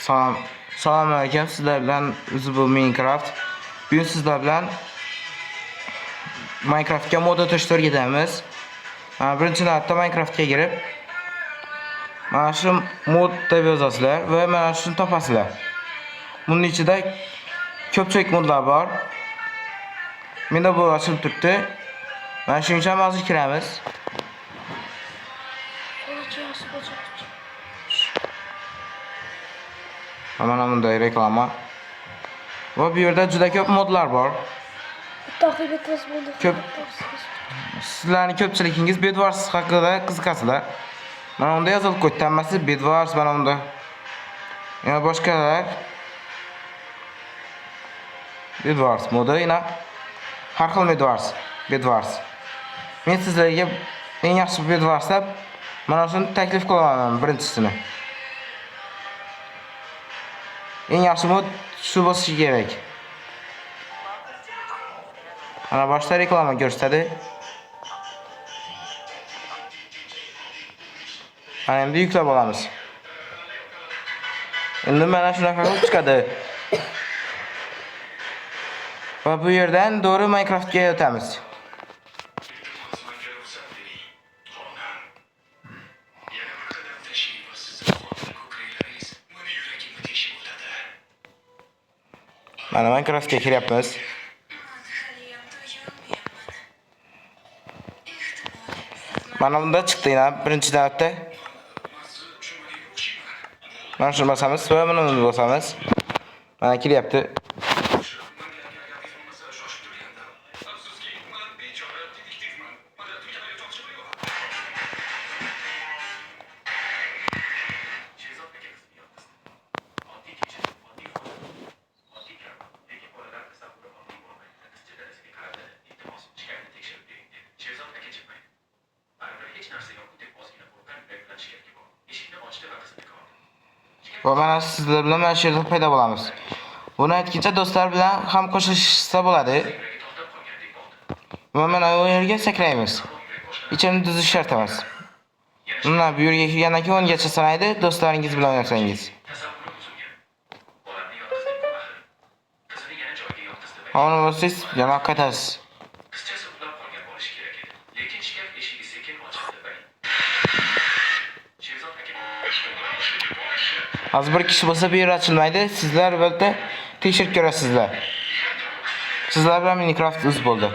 Salam aleyküm. Sizler bilen bu Minecraft. Bugün sizler bilen Minecraft'ga mod o'tishga ketamiz. Birinchi navbatda Minecraft'ga kirib, mana shu mod deb yozasizlar va mana shuni topasizlar. Bunun ichida ko'pchilik modlar bor. Menda bu ochilib turibdi. Mana shuning uchun hozir kiramiz. Mana bunday reklama. Va bu yerda juda ko'p modlar bor. Sizlarning ko'pchiligingiz Bedwars haqida qiziqasizlar. Mana unda yozilib qo'ydi, hammasi Bedwars, mana unda. Yana boshqalar. Bedwars modi, yana har xil Bedwars. Men sizlarga eng yaxshi Bedwars deb mana shuni taklif qilaman, birinchisini. Eng yaxshi mod shu bo'lishi kerak. Ana boshda reklama ko'rsatadi. Ana endi yuklab olamiz. Endi mana shunaqa qilib chiqadi. Va bu yerdan to'g'ri Minecraftga o'tamiz. Mana Minecraftga kiryapmiz. Mana bunda chiqdi yana birinchi navbatda. Mana shuni bosamiz va mana buni bosamiz. Mana kiryapti. Va mana sizlar bilan mana shu yerda paydo bo'lamiz. Buni aytgancha do'stlar bilan ham qo'shilishsa bo'ladi. Va mana bu yerga sakraymiz. Ichini tuzish shart emas. Mana bu yerga kelgandan keyin 10 gacha sanaydi, do'stlaringiz bilan o'ynasangiz. Ona bo'lsangiz yana qaytasiz. Az bir kishi bo'lsa bu yer ochilmaydi. Sizlar albatta tekshirib ko'rasizlar. Sizlar bilan Minecraft o'z bo'ldi.